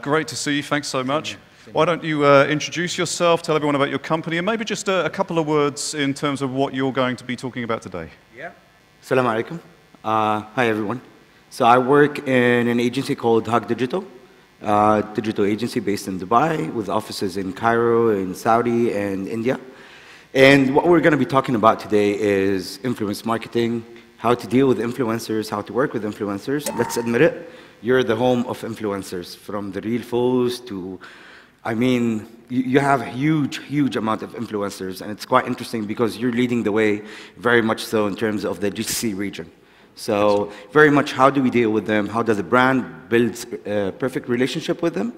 Great to see you. Thanks so much. Why don't you introduce yourself, tell everyone about your company, and maybe just a couple of words in terms of what you're going to be talking about today. Yeah. Assalamu alaikum. Hi, everyone. So I work in an agency called Hug Digital, digital agency based in Dubai with offices in Cairo, in Saudi, and India. And what we're going to be talking about today is influence marketing, how to deal with influencers, how to work with influencers. Let's admit it, you're the home of influencers, from the real foes to, I mean, you have a huge amount of influencers, and it's quite interesting because you're leading the way very much so in terms of the GCC region. So very much, how do we deal with them? How does a brand build a perfect relationship with them?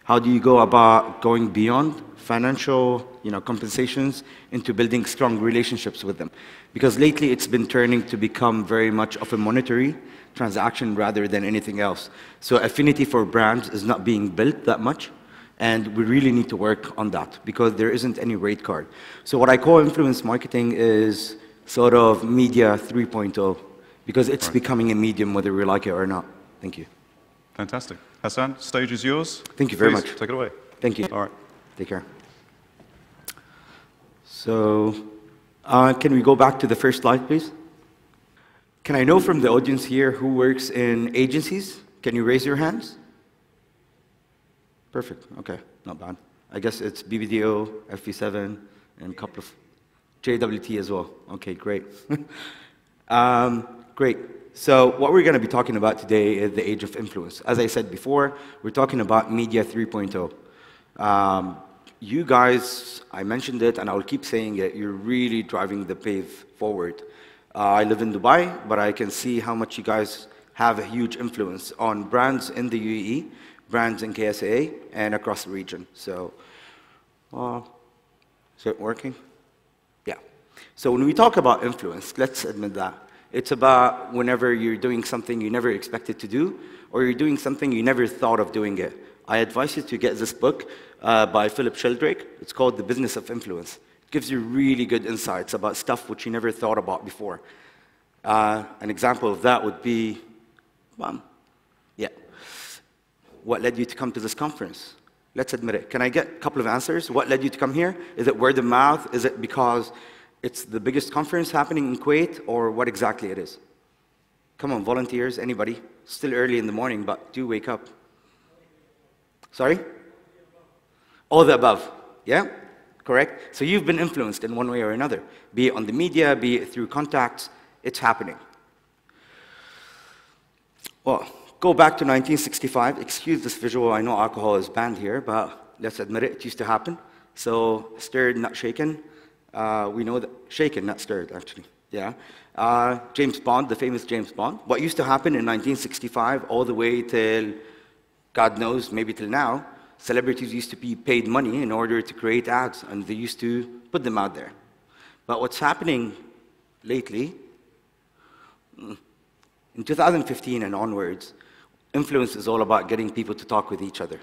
How do you go about going beyond financial, compensations into building strong relationships with them? Because lately it's been turning to become very much of a monetary transaction rather than anything else. So affinity for brands is not being built that much, and we really need to work on that because there isn't any rate card. So what I call influence marketing is sort of media 3.0, because it's becoming a medium whether we like it or not. Thank you. Fantastic. Hassan, stage is yours. Thank you very Please, much. Take it away. Thank you. All right. Take care. So, can we go back to the first slide, please? Can I know from the audience here who works in agencies? Can you raise your hands? Perfect. Okay, not bad. I guess it's BBDO, FV7, and a couple of JWT as well. Okay, great. Great. So what we're going to be talking about today is the age of influence. As I said before, we're talking about media 3.0. You guys, I mentioned it, and I'll keep saying it, you're really driving the pave forward. I live in Dubai, but I can see how much you guys have a huge influence on brands in the UAE, brands in KSA, and across the region. So, is it working? Yeah. So when we talk about influence, let's admit that. It's about whenever you're doing something you never expected to do, or you're doing something you never thought of doing it. I advise you to get this book by Philip Sheldrake. It's called The Business of Influence. It gives you really good insights about stuff which you never thought about before. An example of that would be, what led you to come to this conference? Let's admit it. Can I get a couple of answers? What led you to come here? Is it word of mouth? Is it because it's the biggest conference happening in Kuwait, or what exactly it is? Come on, volunteers, anybody? Still early in the morning, but do wake up. Sorry? All the above, yeah? Correct? So you've been influenced in one way or another, be it on the media, be it through contacts, it's happening. Well, go back to 1965. Excuse this visual, I know alcohol is banned here, but let's admit it, it used to happen. So stirred, not shaken. We know that, shaken, not stirred, actually, yeah. James Bond, the famous James Bond. What used to happen in 1965 all the way till, God knows, maybe till now, celebrities used to be paid money in order to create ads, and they used to put them out there. But what's happening lately, in 2015 and onwards, influence is all about getting people to talk with each other.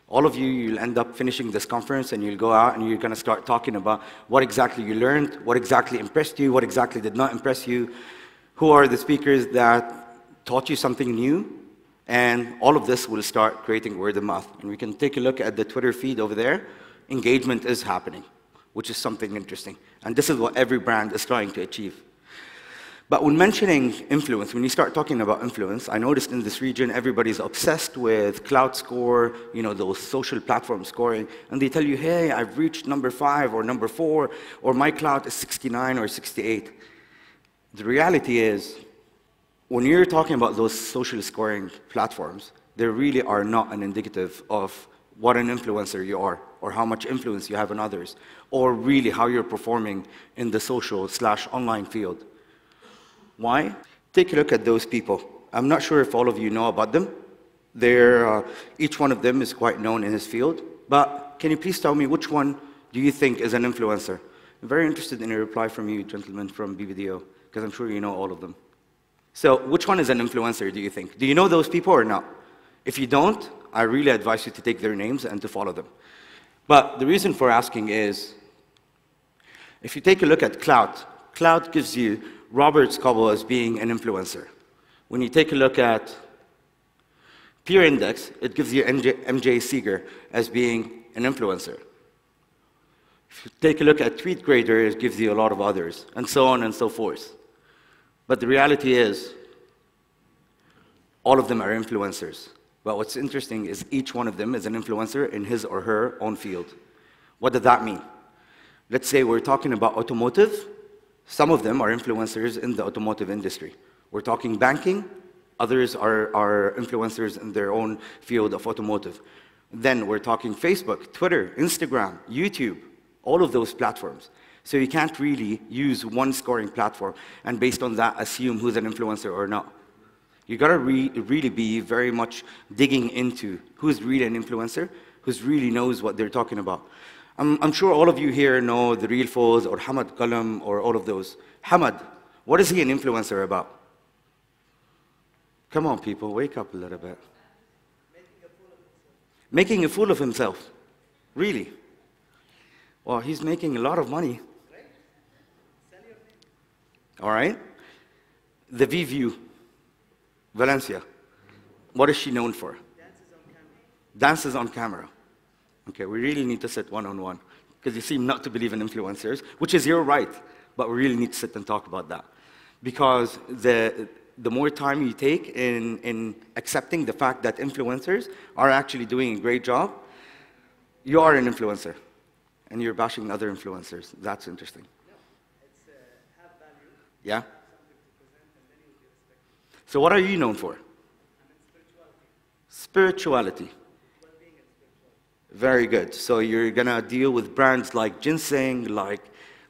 All of you, you'll end up finishing this conference and you'll go out and you're going to start talking about what exactly you learned, what exactly impressed you, what exactly did not impress you, who are the speakers that taught you something new, and all of this will start creating word of mouth. And we can take a look at the Twitter feed over there. Engagement is happening, which is something interesting. And this is what every brand is trying to achieve. But when mentioning influence, when you start talking about influence, I noticed in this region, everybody's obsessed with cloud score, those social platform scoring, and they tell you, hey, I've reached number 5 or number 4, or my cloud is 69 or 68. The reality is, when you're talking about those social scoring platforms, they really are not an indicative of what an influencer you are, or how much influence you have on others, or really how you're performing in the social/online field. Why? Take a look at those people. I'm not sure if all of you know about them. Each one of them is quite known in his field. But can you please tell me which one do you think is an influencer? I'm very interested in a reply from you, gentlemen, from BBDO, because I'm sure you know all of them. So which one is an influencer, do you think? Do you know those people or not? If you don't, I really advise you to take their names and to follow them. But the reason for asking is, if you take a look at cloud, cloud gives you Robert Scoble as being an influencer. When you take a look at Peer index, it gives you MJ Seeger as being an influencer. If you take a look at TweetGrader, it gives you a lot of others, and so on and so forth. But the reality is, all of them are influencers. But what's interesting is each one of them is an influencer in his or her own field. What does that mean? Let's say we're talking about automotive. Some of them are influencers in the automotive industry. We're talking banking. Others are influencers in their own field of automotive. Then we're talking Facebook, Twitter, Instagram, YouTube, all of those platforms. So you can't really use one scoring platform and based on that assume who's an influencer or not. You gotta really be very much digging into who's really an influencer, who really knows what they're talking about. I'm sure all of you here know the Real Foz or Hamad Qalam or all of those. Hamad, what is he an influencer about? Come on, people, wake up a little bit. Making a fool of himself. Really? Well, he's making a lot of money. All right? The V-View, Valencia. What is she known for? Dances on camera. Okay, we really need to sit one-on-one because you seem not to believe in influencers, which is your right, but we really need to sit and talk about that. Because the more time you take in accepting the fact that influencers are actually doing a great job, you are an influencer, and you're bashing other influencers. That's interesting. No, it's have value. Yeah? Something to present, and then you'll be respected. So what are you known for? I mean, spirituality. Spirituality. Well-being and spirituality. Very good. So you're gonna deal with brands like ginseng, like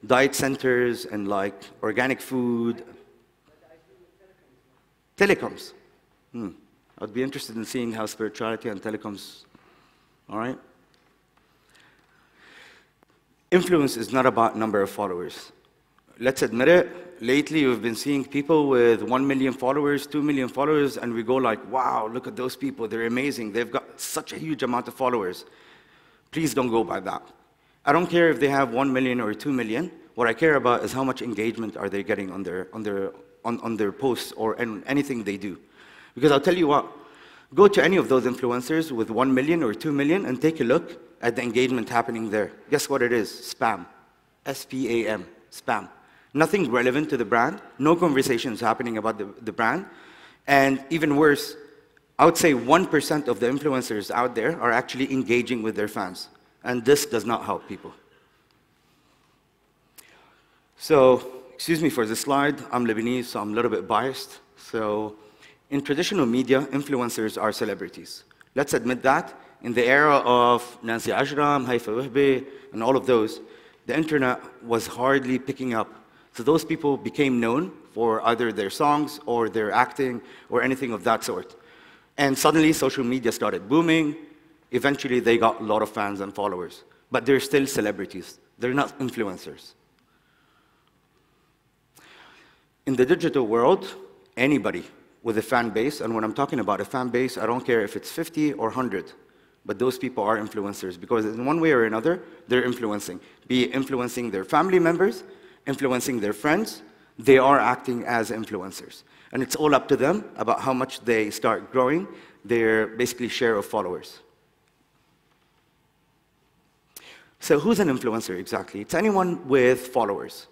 diet centers, and like organic food. Telecoms. I'd be interested in seeing how spirituality and telecoms, all right? Influence is not about number of followers. Let's admit it, lately we've been seeing people with 1 million followers, 2 million followers, and we go like, wow, look at those people, they're amazing. They've got such a huge amount of followers. Please don't go by that. I don't care if they have 1 million or 2 million. What I care about is how much engagement are they getting on their posts or anything they do. Because I'll tell you what, go to any of those influencers with 1 million or 2 million and take a look at the engagement happening there. Guess what it is? Spam. S-P-A-M. Spam. Nothing relevant to the brand, no conversations happening about the brand, and even worse, I would say 1% of the influencers out there are actually engaging with their fans, and this does not help people. So, excuse me for this slide, I'm Lebanese, so I'm a little bit biased. So, in traditional media, influencers are celebrities. Let's admit that. In the era of Nancy Ajram, Haifa Wahbi, and all of those, the internet was hardly picking up. So those people became known for either their songs or their acting or anything of that sort. And suddenly, social media started booming. Eventually, they got a lot of fans and followers. But they're still celebrities. They're not influencers. In the digital world, anybody with a fan base, and when I'm talking about a fan base, I don't care if it's 50 or 100, but those people are influencers because in one way or another, they're influencing. Be it influencing their family members, influencing their friends, they are acting as influencers. And it's all up to them about how much they start growing their basically share of followers. So who's an influencer exactly? It's anyone with followers.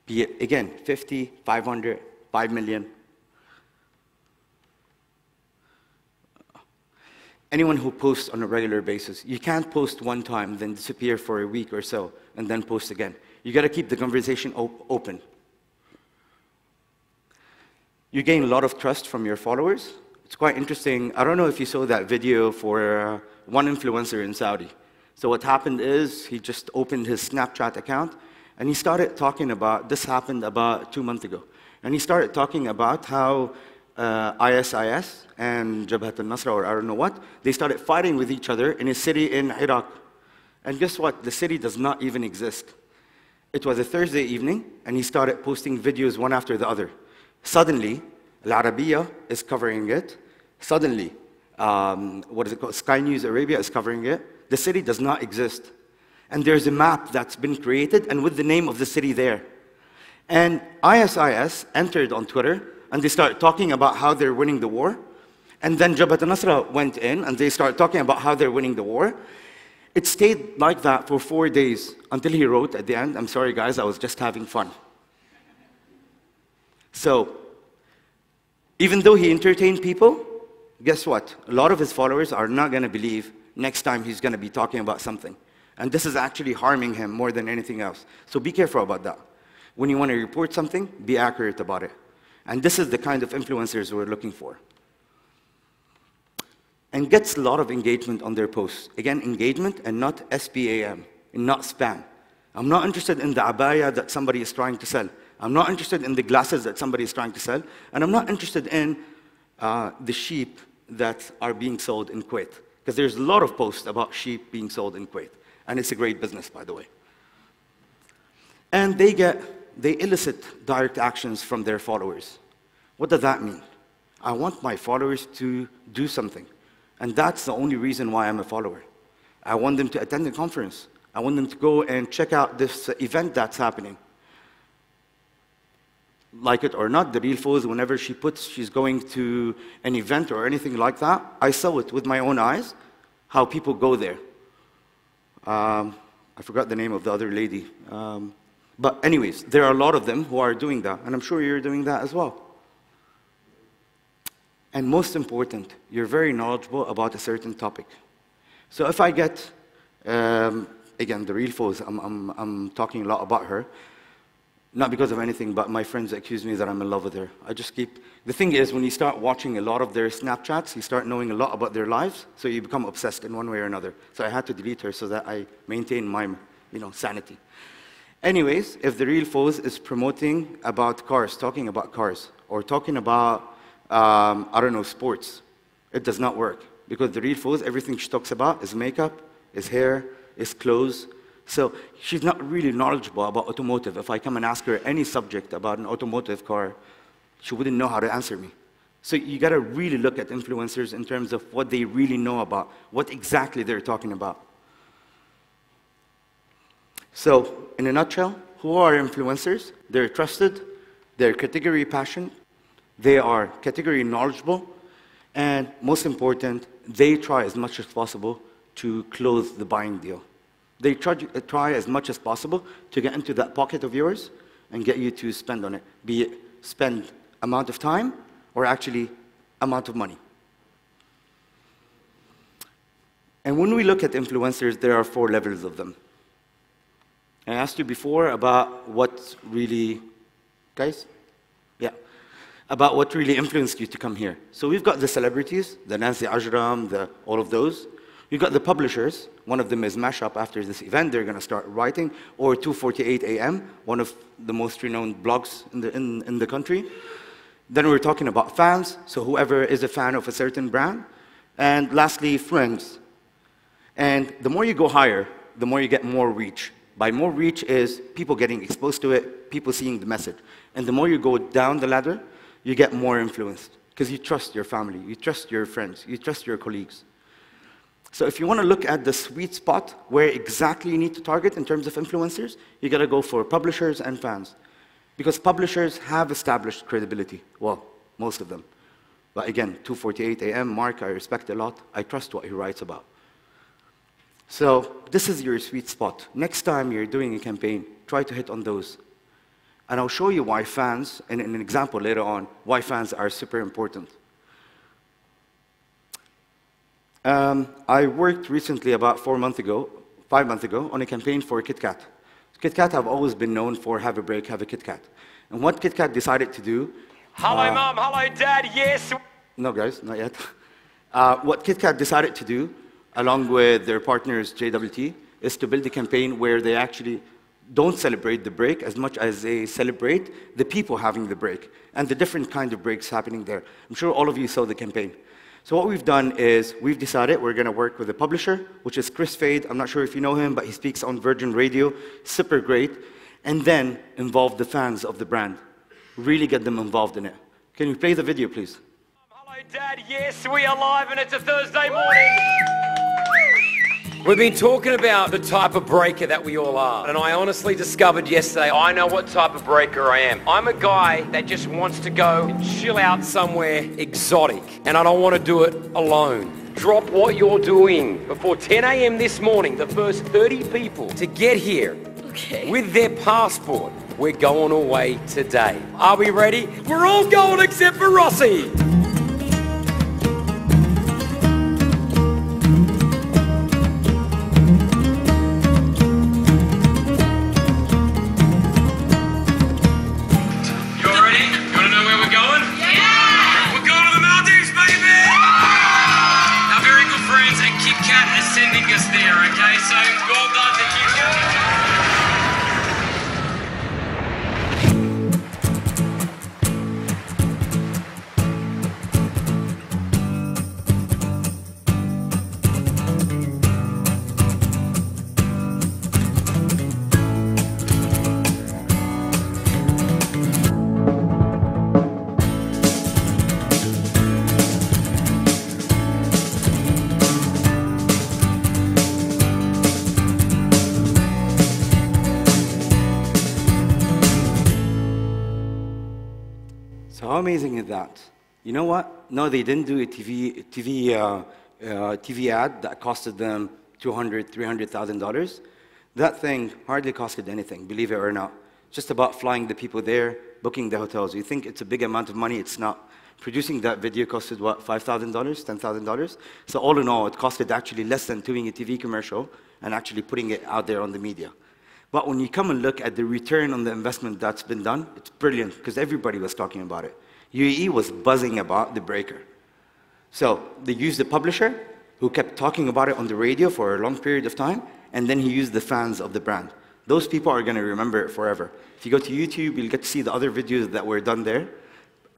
Be it, again, 50, 500, 5 million. Anyone who posts on a regular basis. You can't post one time, then disappear for a week or so, and then post again. You gotta keep the conversation open. You gain a lot of trust from your followers. It's quite interesting. I don't know if you saw that video for one influencer in Saudi. So what happened is he just opened his Snapchat account, and he started talking about, this happened about 2 months ago, and he started talking about how ISIS and Jabhat al-Nusra, or I don't know what, they started fighting with each other in a city in Iraq. And guess what? The city does not even exist. It was a Thursday evening, and he started posting videos one after the other. Suddenly, Al Arabiya is covering it. Suddenly, what is it called? Sky News Arabia is covering it. The city does not exist. And there's a map that's been created, and with the name of the city there. And ISIS entered on Twitter, and they started talking about how they're winning the war. And then Jabhat al-Nusra went in, and they started talking about how they're winning the war. It stayed like that for 4 days until he wrote at the end, "I'm sorry, guys, I was just having fun." So, even though he entertained people, guess what? A lot of his followers are not going to believe next time he's going to be talking about something. And this is actually harming him more than anything else. So be careful about that. When you want to report something, be accurate about it. And this is the kind of influencers we're looking for. And gets a lot of engagement on their posts. Again, engagement and not spam, and not spam. I'm not interested in the abaya that somebody is trying to sell. I'm not interested in the glasses that somebody is trying to sell. And I'm not interested in the sheep that are being sold in Kuwait. Because there's a lot of posts about sheep being sold in Kuwait. And it's a great business, by the way. And they elicit direct actions from their followers. What does that mean? I want my followers to do something. And that's the only reason why I'm a follower. I want them to attend the conference. I want them to go and check out this event that's happening. Like it or not, the real Foz, whenever she's going to an event or anything like that, I saw it with my own eyes, how people go there. I forgot the name of the other lady. But anyways, there are a lot of them who are doing that, and I'm sure you're doing that as well. And most important, you're very knowledgeable about a certain topic. So if I get, again, the real Foz, I'm talking a lot about her, not because of anything, but my friends accuse me that I'm in love with her. The thing is, when you start watching a lot of their Snapchats, you start knowing a lot about their lives, so you become obsessed in one way or another. So I had to delete her so that I maintain my, sanity. Anyways, if the real Foz is promoting about cars, talking about cars, or talking about, I don't know, sports, it does not work. Because the real Foz, everything she talks about is makeup, is hair, is clothes. So she's not really knowledgeable about automotive. If I come and ask her any subject about an automotive car, she wouldn't know how to answer me. So you got to really look at influencers in terms of what they really know about, what exactly they're talking about. So in a nutshell, who are influencers? They're trusted, they're category passionate, they are category knowledgeable, and most important, they try as much as possible to close the buying deal. They try as much as possible to get into that pocket of yours and get you to spend on it, be it spend amount of time or actually amount of money. And when we look at influencers, there are 4 levels of them. I asked you before about what really, guys? Yeah. About what really influenced you to come here. So we've got the celebrities, the Nancy Ajram, all of those. You've got the publishers. One of them is MASHUP. After this event, they're going to start writing. Or 2:48 a.m., one of the most renowned blogs in the country. Then we're talking about fans, so whoever is a fan of a certain brand. And lastly, friends. And the more you go higher, the more you get more reach. By more reach is people getting exposed to it, people seeing the message. And the more you go down the ladder, you get more influenced. Because you trust your family, you trust your friends, you trust your colleagues. So if you want to look at the sweet spot where exactly you need to target in terms of influencers, you got to go for publishers and fans. Because publishers have established credibility. Well, most of them. But again, 2:48 a.m., Mark, I respect a lot. I trust what he writes about. So this is your sweet spot. Next time you're doing a campaign, try to hit on those. And I'll show you why fans, and in an example later on, why fans are super important. I worked recently, about 5 months ago, on a campaign for KitKat. KitKat have always been known for have a break, have a KitKat. And what KitKat decided to do... Hello, Mom. Hello, Dad. Yes. No, guys, not yet. What KitKat decided to do, along with their partners, JWT, is to build a campaign where they actually don't celebrate the break as much as they celebrate the people having the break and the different kind of breaks happening there. I'm sure all of you saw the campaign. So what we've done is we've decided we're going to work with a publisher, which is Chris Fade. I'm not sure if you know him, but he speaks on Virgin Radio. Super great. And then involve the fans of the brand. Really get them involved in it. Can you play the video, please? Hello, Dad. Yes, we are live, and it's a Thursday morning. We've been talking about the type of breaker that we all are. And I honestly discovered yesterday, I know what type of breaker I am. I'm a guy that just wants to go and chill out somewhere exotic. And I don't want to do it alone. Drop what you're doing before 10 a.m. this morning. The first 30 people to get here with their passport, we're going away today. Are we ready? We're all going except for Rossi. How amazing is that? You know what? No, they didn't do a TV ad that costed them $200,000, $300,000. That thing hardly costed anything, believe it or not. Just about flying the people there, booking the hotels. You think it's a big amount of money? It's not. Producing that video costed what, $5,000, $10,000? So all in all, it costed actually less than doing a TV commercial and actually putting it out there on the media. But when you come and look at the return on the investment that's been done, it's brilliant, because everybody was talking about it. UAE was buzzing about the breaker. So they used the publisher, who kept talking about it on the radio for a long period of time, and then he used the fans of the brand. Those people are going to remember it forever. If you go to YouTube, you'll get to see the other videos that were done there.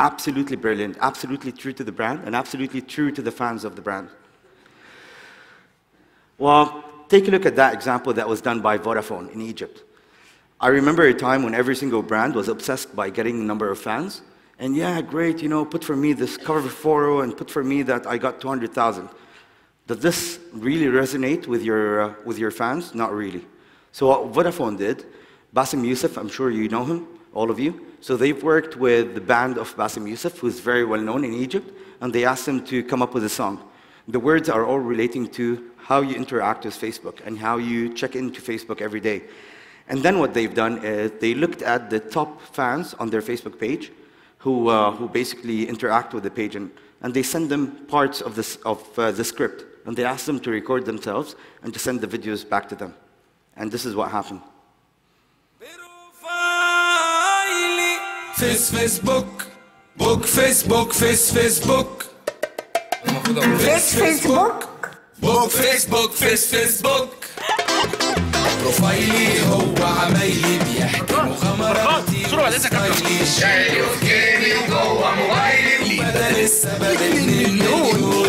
Absolutely brilliant, absolutely true to the brand, and absolutely true to the fans of the brand. Well, take a look at that example that was done by Vodafone in Egypt. I remember a time when every single brand was obsessed by getting a number of fans. And yeah, great, you know, put for me this cover photo and put for me that I got 200,000. Does this really resonate with your fans? Not really. So what Vodafone did, Bassem Youssef, I'm sure you know him, all of you. So they've worked with the band of Bassem Youssef, who's very well known in Egypt, and they asked him to come up with a song. The words are all relating to how you interact with Facebook and how you check into Facebook every day. And then what they've done is they looked at the top fans on their Facebook page who basically interact with the page, and they send them parts of the script. And they asked them to record themselves and to send the videos back to them. And this is what happened. Facebook, Facebook, Facebook. Facebook. بروفايلي هو عمايلي بيحكي مغامراتي وستايلي شايلي وجيبي وجوه موبايلي بدل السبب المليون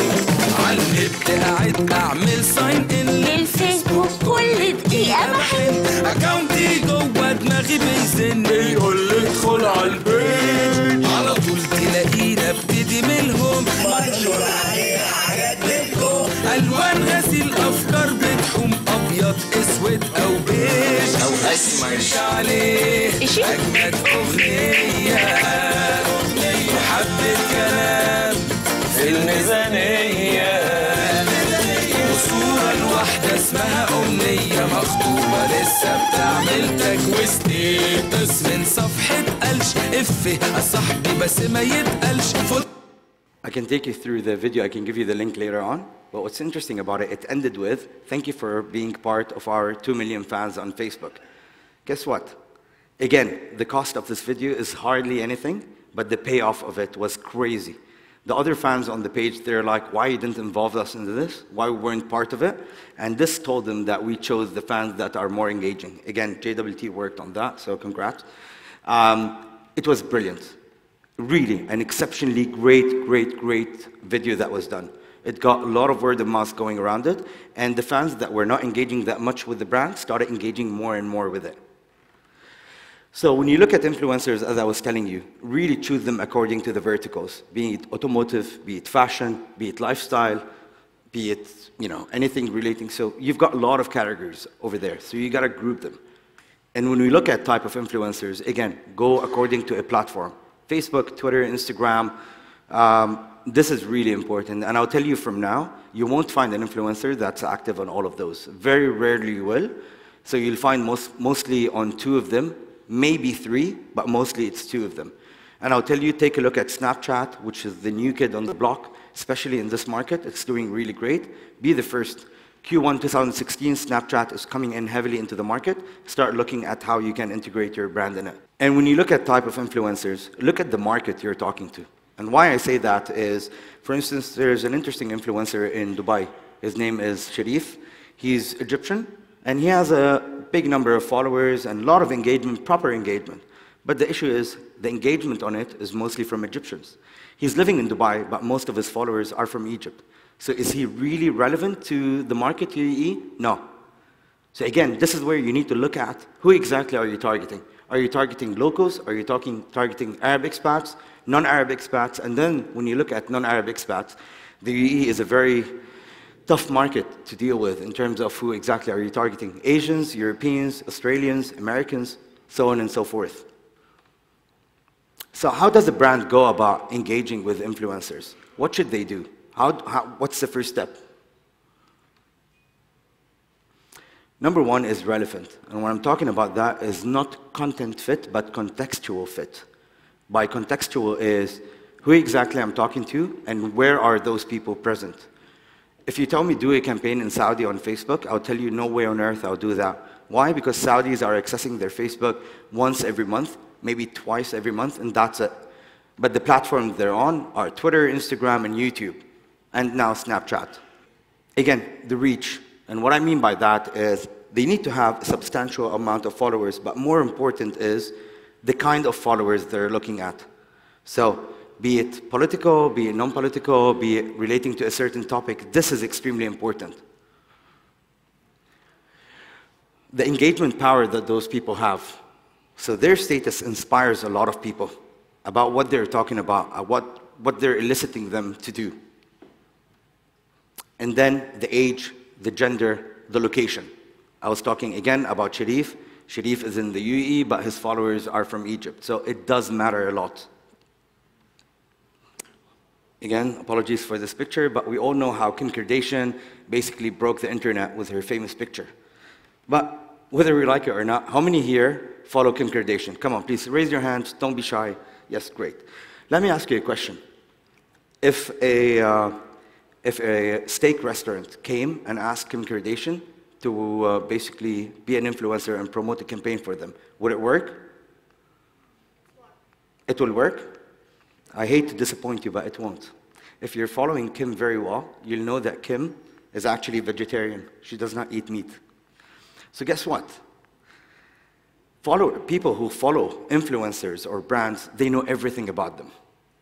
عالنت قاعد اعمل ساين ان للفيسبوك كل دقيقة بحن اكاونتي جوه دماغي بيزن يقول لي ادخل عالبيت على طول تلاقينا ابتدي منهم منشور عليها حاجات منكم الوان غسيل افكار بتحوم ابيض اسود او بيج او اسمر عليه اجمد اغنيه وحبه كلام في الميزانيه وصوره الواحده اسمها امنيه مخطوبه لسه بتعمل تاج وستيتس من صفحه قلش افه صاحبي بس ما يتقلش I can take you through the video. I can give you the link later on. But what's interesting about it, it ended with, thank you for being part of our 2 million fans on Facebook. Guess what? Again, the cost of this video is hardly anything, but the payoff of it was crazy. The other fans on the page, they're like, why you didn't involve us into this? Why we weren't part of it? And this told them that we chose the fans that are more engaging. Again, JWT worked on that, so congrats. It was brilliant. Really, an exceptionally great video that was done. It got a lot of word of mouth going around it, and the fans that were not engaging that much with the brand started engaging more and more with it. So when you look at influencers, as I was telling you, really choose them according to the verticals, be it automotive, be it fashion, be it lifestyle, be it, anything relating. So you've got a lot of categories over there. So you got to group them. And when we look at type of influencers, again, go according to a platform. Facebook, Twitter, Instagram, this is really important. And I'll tell you from now, you won't find an influencer that's active on all of those. Very rarely you will. So you'll find mostly on 2 of them, maybe 3, but mostly it's 2 of them. And I'll tell you, take a look at Snapchat, which is the new kid on the block, especially in this market. It's doing really great. Be the first. Q1 2016, Snapchat is coming in heavily into the market. Start looking at how you can integrate your brand in it. And when you look at type of influencers, look at the market you're talking to. And why I say that is, for instance, there's an interesting influencer in Dubai. His name is Sharif. He's Egyptian, and he has a big number of followers and a lot of engagement, proper engagement. But the issue is, the engagement on it is mostly from Egyptians. He's living in Dubai, but most of his followers are from Egypt. So is he really relevant to the market UAE? No. So again, this is where you need to look at who exactly are you targeting. Are you targeting locals? Are you targeting Arab expats, non-Arab expats? And then when you look at non-Arab expats, the UAE is a very tough market to deal with in terms of who exactly are you targeting. Asians, Europeans, Australians, Americans, so on and so forth. So how does a brand go about engaging with influencers? What should they do? What's the first step? Number 1 is relevant. And what I'm talking about that is not content fit, but contextual fit. By contextual is who exactly I'm talking to and where are those people present. If you tell me do a campaign in Saudi on Facebook, I'll tell you no way on earth I'll do that. Why? Because Saudis are accessing their Facebook once every month, maybe twice every month, and that's it. But the platforms they're on are Twitter, Instagram, and YouTube, and now Snapchat. Again, the reach. And what I mean by that is they need to have a substantial amount of followers, but more important is the kind of followers they're looking at. So be it political, be it non-political, be it relating to a certain topic, this is extremely important. The engagement power that those people have. So their status inspires a lot of people about what they're talking about, what they're eliciting them to do. And then the age, the gender, the location. I was talking again about Sharif. Sharif is in the UAE, but his followers are from Egypt. So it does matter a lot. Again, apologies for this picture, but we all know how Kim Kardashian basically broke the internet with her famous picture. But whether we like it or not, how many here follow Kim Kardashian? Come on, please raise your hands. Don't be shy. Yes, great. Let me ask you a question. If a steak restaurant came and asked Kim Kardashian to basically be an influencer and promote a campaign for them, would it work? It will work? I hate to disappoint you, but it won't. If you're following Kim very well, you'll know that Kim is actually vegetarian. She does not eat meat. So guess what? People who follow influencers or brands, they know everything about them.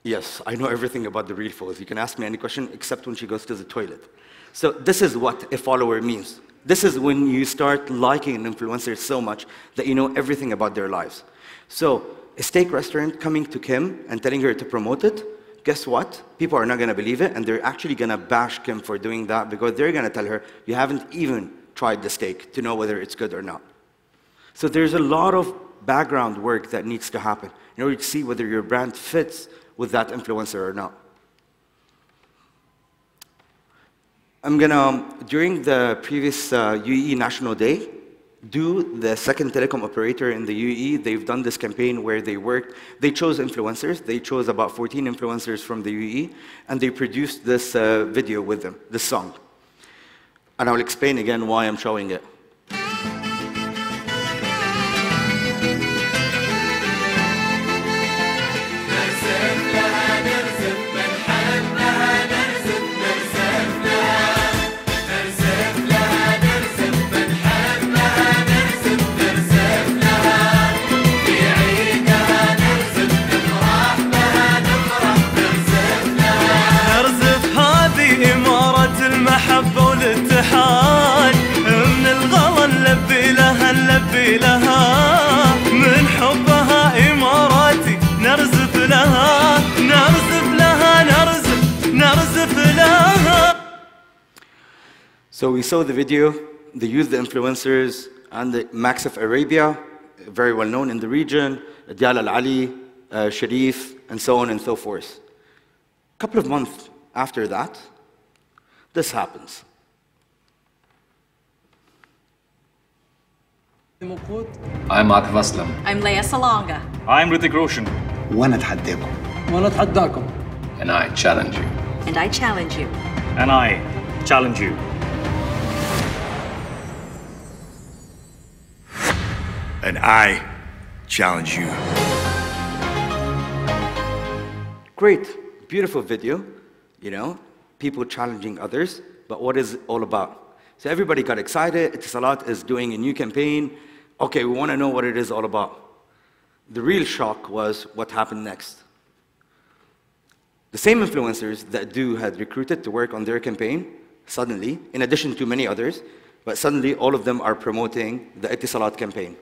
Yes, I know everything about the real followers. You can ask me any question except when she goes to the toilet. So this is what a follower means. This is when you start liking an influencer so much that you know everything about their lives. So a steak restaurant coming to Kim and telling her to promote it, guess what? People are not going to believe it, and they're actually going to bash Kim for doing that because they're going to tell her, you haven't even tried the steak to know whether it's good or not. So there's a lot of background work that needs to happen in order to see whether your brand fits with that influencer or not. I'm gonna, during the previous UAE National Day, do the second telecom operator in the UAE. They've done this campaign where they chose influencers. They chose about 14 influencers from the UAE, and they produced this video with them, this song. And I'll explain again why I'm showing it. المحبة والاتحاد من So we saw the video, they used the influencers and the Max of Arabia, very well known in the region, Dial Al-Ali, Sharif, and so on and so forth. A couple of months after that, this happens. I'm Mark Vaslam. I'm Leia Salonga. I'm Hrithik Roshan. وأنا أتحداكم. وأنا أتحداكم. And I challenge you. And I challenge you. And I challenge you. And I challenge you. Great, beautiful video, you know, people challenging others, but what is it all about? So everybody got excited, Etisalat is doing a new campaign. Okay, we want to know what it is all about. The real shock was what happened next. The same influencers that Du had recruited to work on their campaign, suddenly, in addition to many others, but suddenly all of them are promoting the Etisalat campaign.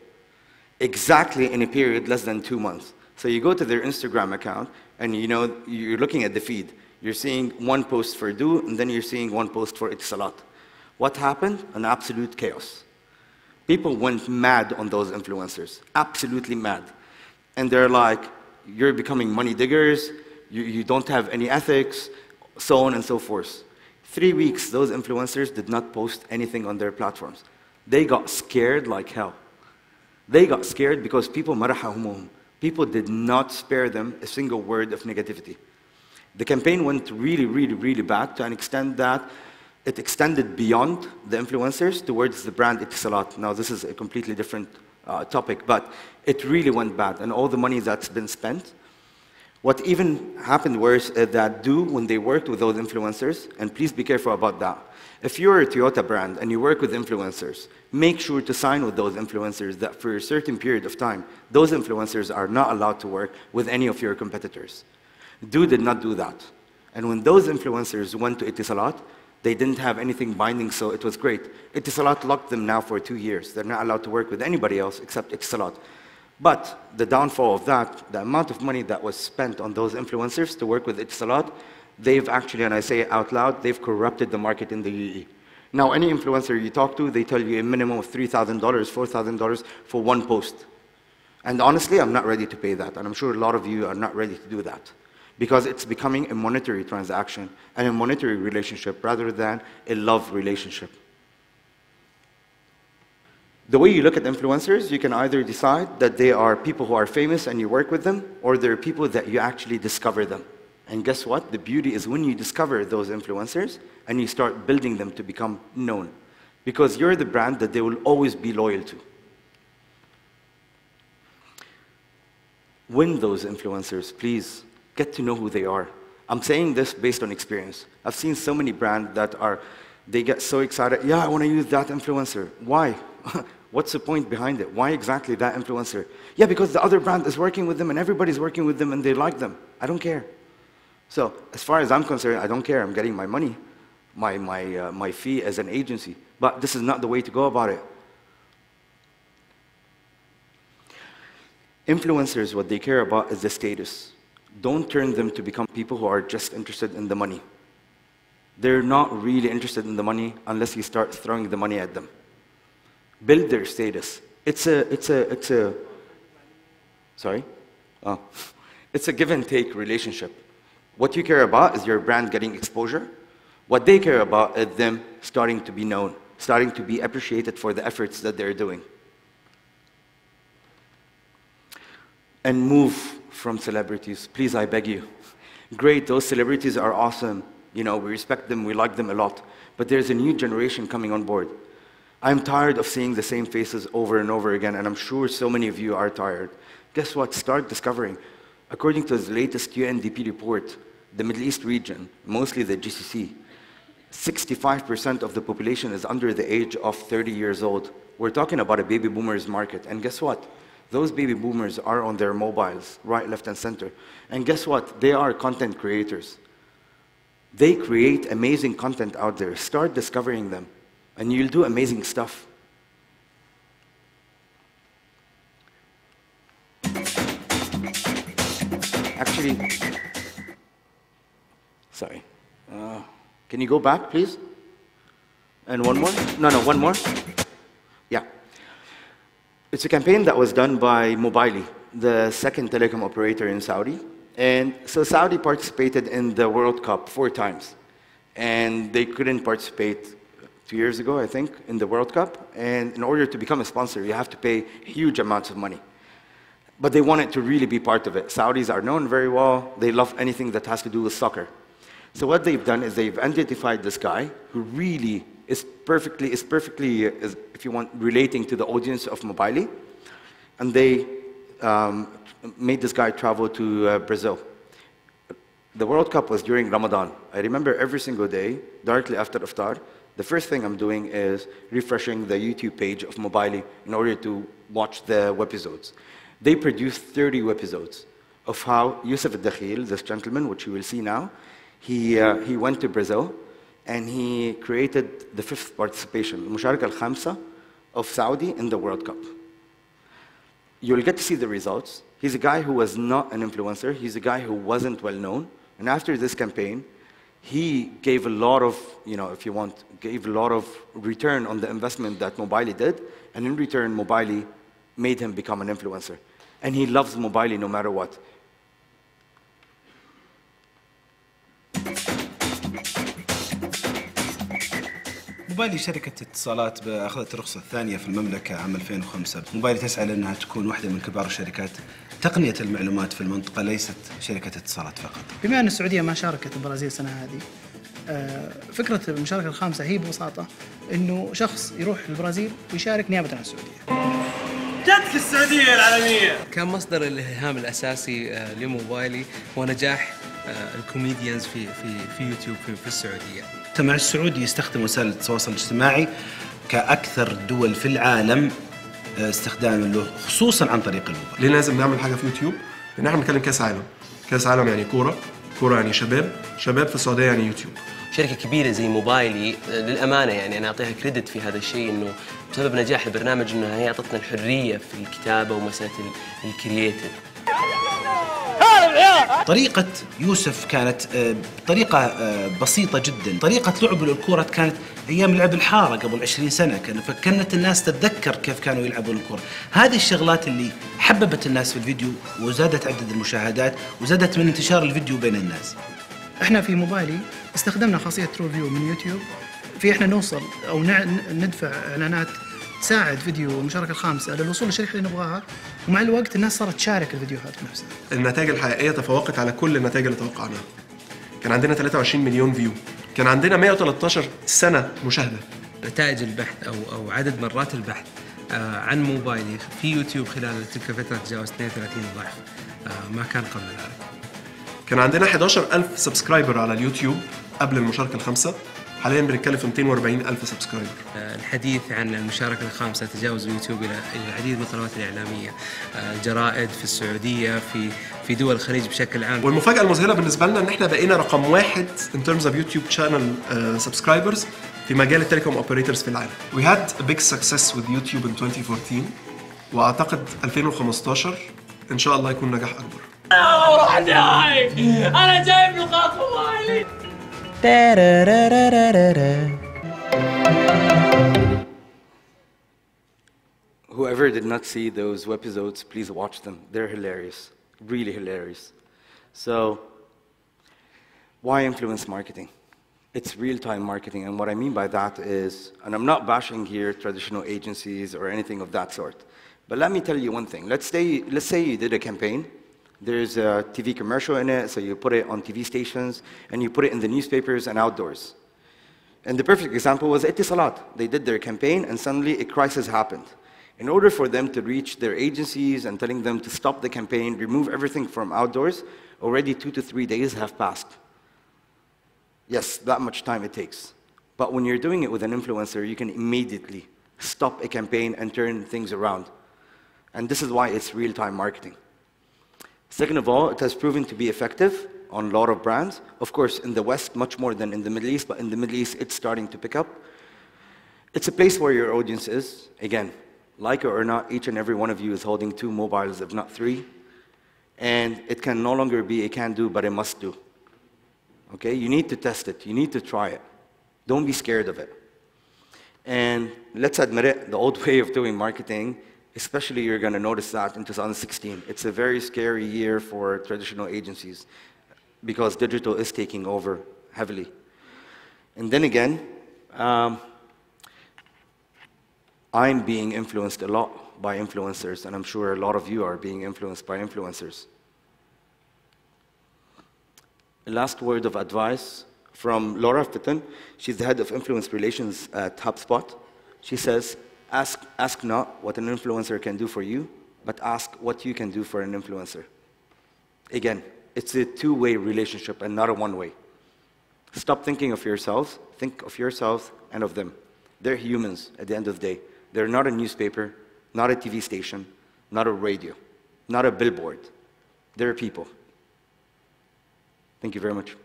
Exactly in a period less than 2 months. So you go to their Instagram account, and you know, you're looking at the feed. You're seeing one post for Du, and then you're seeing one post for Etisalat. What happened? An absolute chaos. People went mad on those influencers, absolutely mad. And they're like, you're becoming money diggers, you don't have any ethics, so on and so forth. 3 weeks, those influencers did not post anything on their platforms. They got scared like hell. They got scared because people marahahumum. People did not spare them a single word of negativity. The campaign went really, really, really bad to an extent that it extended beyond the influencers towards the brand Etisalat. Now, this is a completely different topic, but it really went bad, and all the money that's been spent. What even happened was that Du, when they worked with those influencers, and please be careful about that. If you're a Toyota brand and you work with influencers, make sure to sign with those influencers that for a certain period of time, those influencers are not allowed to work with any of your competitors. Du did not do that. And when those influencers went to Etisalat, they didn't have anything binding, so it was great. Etisalat locked them now for 2 years. They're not allowed to work with anybody else except Etisalat. But the downfall of that, the amount of money that was spent on those influencers to work with Etisalat, they've actually, and I say it out loud, they've corrupted the market in the UAE. Now, any influencer you talk to, they tell you a minimum of $3,000, $4,000 for one post. And honestly, I'm not ready to pay that, and I'm sure a lot of you are not ready to do that, because it's becoming a monetary transaction and a monetary relationship rather than a love relationship. The way you look at influencers, you can either decide that they are people who are famous and you work with them, or they're people that you actually discover them. And guess what? The beauty is when you discover those influencers and you start building them to become known, because you're the brand that they will always be loyal to. Win those influencers, please. Get to know who they are. I'm saying this based on experience. I've seen so many brands that they get so excited, yeah, I want to use that influencer. Why? What's the point behind it? Why exactly that influencer? Yeah, because the other brand is working with them and everybody's working with them and they like them. I don't care. So as far as I'm concerned, I don't care. I'm getting my money, my fee as an agency. But this is not the way to go about it. Influencers, what they care about is the status. Don't turn them to become people who are just interested in the money. They're not really interested in the money unless you start throwing the money at them. Build their status. It's a give and take relationship. What you care about is your brand getting exposure. What they care about is them starting to be known, starting to be appreciated for the efforts that they're doing. And move from celebrities. Please, I beg you. Great, those celebrities are awesome. You know, we respect them, we like them a lot. But there's a new generation coming on board. I'm tired of seeing the same faces over and over again, and I'm sure so many of you are tired. Guess what? Start discovering. According to the latest UNDP report, the Middle East region, mostly the GCC, 65% of the population is under the age of 30 years old. We're talking about a baby boomers market, and guess what? Those baby boomers are on their mobiles, right, left, and center. And guess what? They are content creators. They create amazing content out there. Start discovering them, and you'll do amazing stuff. Actually, sorry. Can you go back, please? And one more? No, one more. Yeah. It's a campaign that was done by Mobily, the second telecom operator in Saudi. And so Saudi participated in the World Cup 4 times. And they couldn't participate 2 years ago, I think, in the World Cup. And in order to become a sponsor, you have to pay huge amounts of money. But they wanted to really be part of it. Saudis are known very well. They love anything that has to do with soccer. So what they've done is they've identified this guy who really is perfectly, if you want, relating to the audience of Mobily. And they made this guy travel to Brazil. The World Cup was during Ramadan. I remember every single day, directly after iftar, the first thing I'm doing is refreshing the YouTube page of Mobily in order to watch the webisodes. They produced 30 webisodes of how Yusuf al-Dakhil, this gentleman, which you will see now, he went to Brazil and he created the 5th participation, Musharaka al-Khamsa of Saudi in the World Cup. You'll get to see the results. He's a guy who was not an influencer. He's a guy who wasn't well known. And after this campaign, he gave a lot of, if you want, gave a lot of return on the investment that Mobily did. And in return, Mobily made him become an influencer. And he loves Mobily no matter what. موبايلي شركة اتصالات أخذت الرخصة الثانية في المملكة عام 2005. موبايلي تسعى لأنها تكون واحدة من كبار الشركات تقنية المعلومات في المنطقة، ليست شركة اتصالات فقط. بما أن السعودية ما شاركت البرازيل السنة هذه، فكرة المشاركة الخامسة هي ببساطة إنه شخص يروح البرازيل ويشارك نيابة عن السعودية. جاتك السعودية العالمية. كان مصدر الإلهام الأساسي لموبايلي هو نجاح الكوميديانز في يوتيوب في السعودية. المجتمع السعودي يستخدم وسائل التواصل الاجتماعي كأكثر الدول في العالم استخداما له، خصوصا عن طريق الموبايل. ليه لازم نعمل حاجة في يوتيوب؟ لأن احنا بنتكلم كأس عالم. كأس عالم يعني كورة يعني شباب في السعودية يعني يوتيوب. شركة كبيرة زي موبايلي للأمانة يعني أنا أعطيها كريدت في هذا الشيء، إنه بسبب نجاح البرنامج إنها هي أعطتنا الحرية في الكتابة ومسألة الكرياتيف. طريقة يوسف كانت طريقة بسيطة جدا. طريقة لعبه للكرة كانت أيام لعب الحارة قبل 20 سنة، فكانت الناس تتذكر كيف كانوا يلعبون الكرة. هذه الشغلات اللي حببت الناس في الفيديو وزادت عدد المشاهدات وزادت من انتشار الفيديو بين الناس. احنا في موبايلي استخدمنا خاصية ترو فيو من يوتيوب في احنا نوصل أو ندفع إعلانات تساعد فيديو المشاركة الخامسة للوصول للشريحة اللي نبغاها، ومع الوقت الناس صارت تشارك الفيديوهات نفسها. النتائج الحقيقية تفوقت على كل النتائج اللي توقعناها. كان عندنا 23 مليون فيو، كان عندنا 113 سنة مشاهدة. نتائج البحث أو عدد مرات البحث عن موبايلي في يوتيوب خلال تلك الفترة تجاوز 32 ضعف ما كان قبل ذلك. كان عندنا 11,000 سبسكرايبر على اليوتيوب قبل المشاركة الخامسة، حاليا بنتكلم في 240,000 سبسكرايبر. الحديث عن المشاركة الخامسة تجاوز اليوتيوب إلى العديد من القنوات الإعلامية، الجرائد في السعودية في دول الخليج بشكل عام. والمفاجأة المذهلة بالنسبة لنا إن إحنا بقينا رقم 1 in terms of YouTube channel subscribers في مجال التليكوم اوبريتورز في العالم. We had a big success with YouTube in 2014 وأعتقد 2015 إن شاء الله يكون نجاح أكبر. روح جاي أنا جايب نقاط موبايلي. Whoever did not see those episodes, please watch them. They're hilarious, really hilarious. So, why influence marketing? It's real-time marketing, and what I mean by that is, and I'm not bashing here traditional agencies or anything of that sort, but let me tell you one thing. Let's say you did a campaign. There's a TV commercial in it, so you put it on TV stations, and you put it in the newspapers and outdoors. And the perfect example was Etisalat. They did their campaign, and suddenly a crisis happened. In order for them to reach their agencies and telling them to stop the campaign, remove everything from outdoors, already 2 to 3 days have passed. Yes, that much time it takes. But when you're doing it with an influencer, you can immediately stop a campaign and turn things around. And this is why it's real-time marketing. Second of all, it has proven to be effective on a lot of brands. Of course, in the West, much more than in the Middle East, but in the Middle East, it's starting to pick up. It's a place where your audience is. Again, like it or not, each and every one of you is holding 2 mobiles, if not 3. And it can no longer be a can-do, but a must-do. Okay? You need to test it. You need to try it. Don't be scared of it. And let's admit it, the old way of doing marketing, especially you're going to notice that in 2016. It's a very scary year for traditional agencies because digital is taking over heavily. And then again, I'm being influenced a lot by influencers, and I'm sure a lot of you are being influenced by influencers. A last word of advice from Laura Fitton. She's the head of influence relations at HubSpot. She says, ask not what an influencer can do for you, but ask what you can do for an influencer. Again, it's a two-way relationship and not a one-way. Stop thinking of yourselves, think of yourselves and of them. They're humans at the end of the day. They're not a newspaper, not a TV station, not a radio, not a billboard. They're people. Thank you very much.